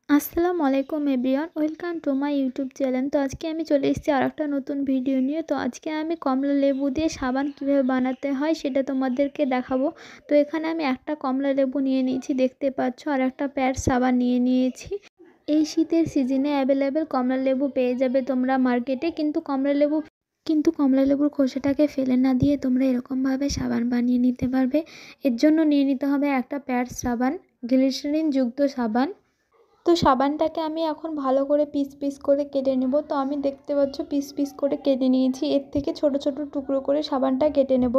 আসসালামু আলাইকুম everyone, welcome to my YouTube channel. তো আজকে আমি চলে এসেছি আরেকটা নতুন ভিডিও নিয়ে। তো আজকে আমি কমলা লেবু দিয়ে সাবান কীভাবে বানাতে হয় সেটা তোমাদেরকে দেখাবো। তো এখানে আমি একটা কমলা লেবু নিয়ে নিয়েছি, দেখতে পাচ্ছ, আর একটা প্যাড সাবান নিয়ে নিয়েছি। এই শীতের সিজনে অ্যাভেলেবেল কমলা লেবু পেয়ে যাবে তোমরা মার্কেটে। কিন্তু কমলা লেবুর খোসাটাকে ফেলে না দিয়ে তোমরা এরকমভাবে সাবান বানিয়ে নিতে পারবে। এর জন্য নিয়ে নিতে হবে একটা প্যাড সাবান, গ্লিসারিন যুক্ত সাবান। তো সাবানটাকে আমি এখন ভালো করে পিস পিস করে কেটে নেব। তো আমি দেখতে পাচ্ছ পিস পিস করে কেটে নিয়েছি। এর থেকে ছোট ছোট টুকরো করে সাবানটা কেটে নেব।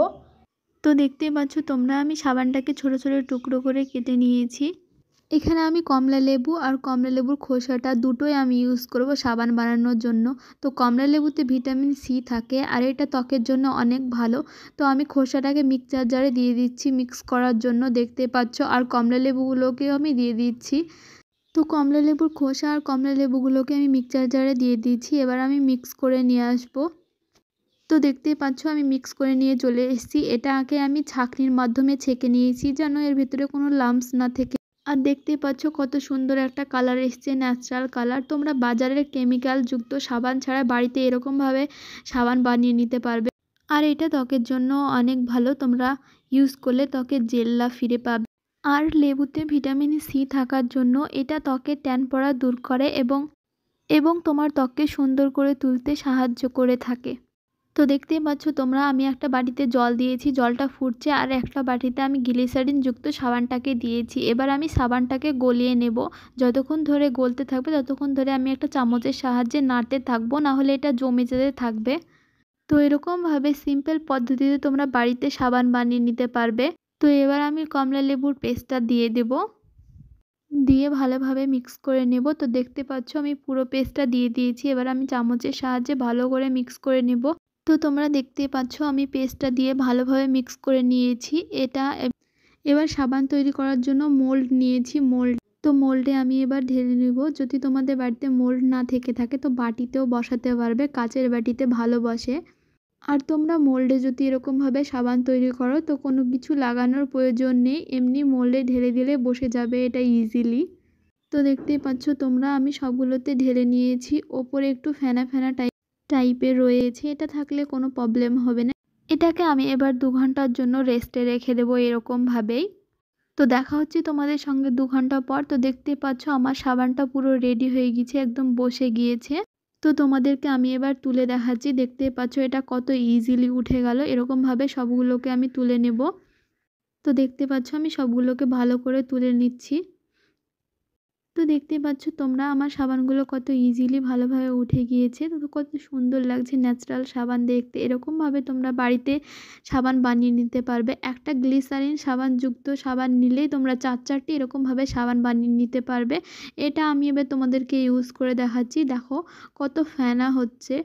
তো দেখতেই পাচ্ছ তোমরা, আমি সাবানটাকে ছোট ছোট টুকরো করে কেটে নিয়েছি। এখানে আমি কমলা লেবু আর কমলা লেবুর খোসাটা দুটোই আমি ইউজ করব সাবান বানানোর জন্য। তো কমলা লেবুতে ভিটামিন সি থাকে আর এটা ত্বকের জন্য অনেক ভালো। তো আমি খোসাটাকে মিক্সচার জারে দিয়ে দিচ্ছি মিক্স করার জন্য, দেখতে পাচ্ছ, আর কমলা লেবুগুলোকেও আমি দিয়ে দিচ্ছি। তো কমলা লেবুর খোসা আর কমলা লেবুগুলোকে আমি মিক্সচার জারে দিয়ে দিয়েছি। এবার আমি মিক্স করে নিয়ে আসবো। তো দেখতেই পাচ্ছ আমি মিক্স করে নিয়ে চলে এসেছি। এটাকে আমি ছাঁকনির মাধ্যমে ছেঁকে নিয়েছি যেন এর ভিতরে কোনো লাম্পস না থেকে। আর দেখতেই পাচ্ছ কত সুন্দর একটা কালার এসছে, ন্যাচারাল কালার। তোমরা বাজারের কেমিক্যাল যুক্ত সাবান ছাড়া বাড়িতে এরকমভাবে সাবান বানিয়ে নিতে পারবে। আর এটা ত্বকের জন্য অনেক ভালো, তোমরা ইউজ করলে ত্বকের জেল্লা ফিরে পাবে। আর লেবুতে ভিটামিন সি থাকার জন্য এটা ত্বকের ট্যান পড়া দূর করে এবং তোমার ত্বককে সুন্দর করে তুলতে সাহায্য করে থাকে। তো দেখতেই পাচ্ছ তোমরা, আমি একটা বাটিতে জল দিয়েছি, জলটা ফুটছে, আর একটা বাটিতে আমি গ্লিসারিন যুক্ত সাবানটাকে দিয়েছি। এবার আমি সাবানটাকে গলিয়ে নেব। যতক্ষণ ধরে গলতে থাকবে ততক্ষণ ধরে আমি একটা চামচের সাহায্যে নাড়তে থাকবো, নাহলে এটা জমে যেতে থাকবে। তো এরকমভাবে সিম্পল পদ্ধতিতে তোমরা বাড়িতে সাবান বানিয়ে নিতে পারবে। তো এবার আমি কমলা লেবুর পেস্টটা দিয়ে দেব, দিয়ে ভালোভাবে মিক্স করে নেব। তো দেখতে পাচ্ছ আমি পুরো পেস্টটা দিয়ে দিয়েছি। এবার আমি চামচের সাহায্যে ভালো করে মিক্স করে নেব। তো তোমরা দেখতে পাচ্ছ আমি পেস্টটা দিয়ে ভালোভাবে মিক্স করে নিয়েছি। এবার সাবান তৈরি করার জন্য মোল্ড নিয়েছি। মোল্ডে আমি এবার ঢেলে নেব। যদি তোমাদের বাড়িতে মোল্ড না থেকে থাকে তো বাটিতেও বসাতে পারবে, কাচের বাটিতে ভালো বসে। আর তোমরা মোল্ডে যদি এরকমভাবে সাবান তৈরি করো তো কোনো কিছু লাগানোর প্রয়োজন নেই, এমনি মোল্ডে ঢেলে দিলে বসে যাবে এটা ইজিলি। তো দেখতেই পাচ্ছ তোমরা, আমি সবগুলোতে ঢেলে নিয়েছি। ওপরে একটু ফেনা ফেনা টাইপের রয়েছে, এটা থাকলে কোনো প্রবলেম হবে না। এটাকে আমি এবার 2 ঘন্টার জন্য রেস্টে রেখে দেবো এরকমভাবেই। তো দেখা হচ্ছে তোমাদের সঙ্গে 2 ঘন্টা পর। তো দেখতে পাচ্ছ আমার সাবানটা পুরো রেডি হয়ে গিয়েছে, একদম বসে গিয়েছে। তো তোমাদেরকে আমি এবার তুলে দেখাচ্ছি। দেখতে পাচ্ছ এটা কত ইজিলি উঠে গেল। এরকমভাবে সবগুলোকে আমি তুলে নেব। তো দেখতে পাচ্ছ আমি সবগুলোকে ভালো করে তুলে নিচ্ছি। তো দেখতে পাচ্ছ তোমরা আমার সাবানগুলো কত ইজিলি ভালোভাবে উঠে গিয়েছে। তো কত সুন্দর লাগছে ন্যাচারাল সাবান দেখতে। এরকমভাবে তোমরা বাড়িতে সাবান বানিয়ে নিতে পারবে। একটা গ্লিসারিন সাবানযুক্ত সাবান নিলেই তোমরা 4-4টি এরকমভাবে সাবান বানিয়ে নিতে পারবে। এটা আমি এবার তোমাদেরকে ইউজ করে দেখাচ্ছি। দেখো কত ফেনা হচ্ছে।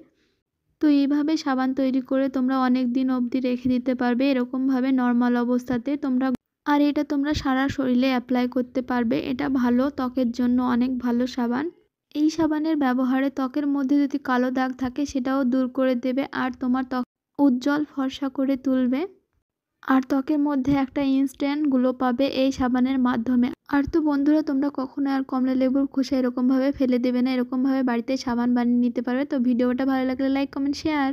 তো এইভাবে সাবান তৈরি করে তোমরা অনেক দিন অবধি রেখে দিতে পারবে এরকমভাবে নর্মাল অবস্থাতে তোমরা। আর এটা তোমরা সারা শরীরে অ্যাপ্লাই করতে পারবে। এটা ভালো, ত্বকের জন্য অনেক ভালো সাবান। এই সাবানের ব্যবহারে ত্বকের মধ্যে যদি কালো দাগ থাকে সেটাও দূর করে দেবে আর তোমার ত্বক উজ্জ্বল ফর্সা করে তুলবে। আর ত্বকের মধ্যে একটা ইনস্ট্যান্ট গ্লো পাবে এই সাবানের মাধ্যমে। আর তো বন্ধুরা, তোমরা কখনো আর কমলা লেবুর খোসা এরকমভাবে ফেলে দেবে না, এরকমভাবে বাড়িতে সাবান বানিয়ে নিতে পারবে। তো ভিডিওটা ভালো লাগলে লাইক, কমেন্ট, শেয়ার।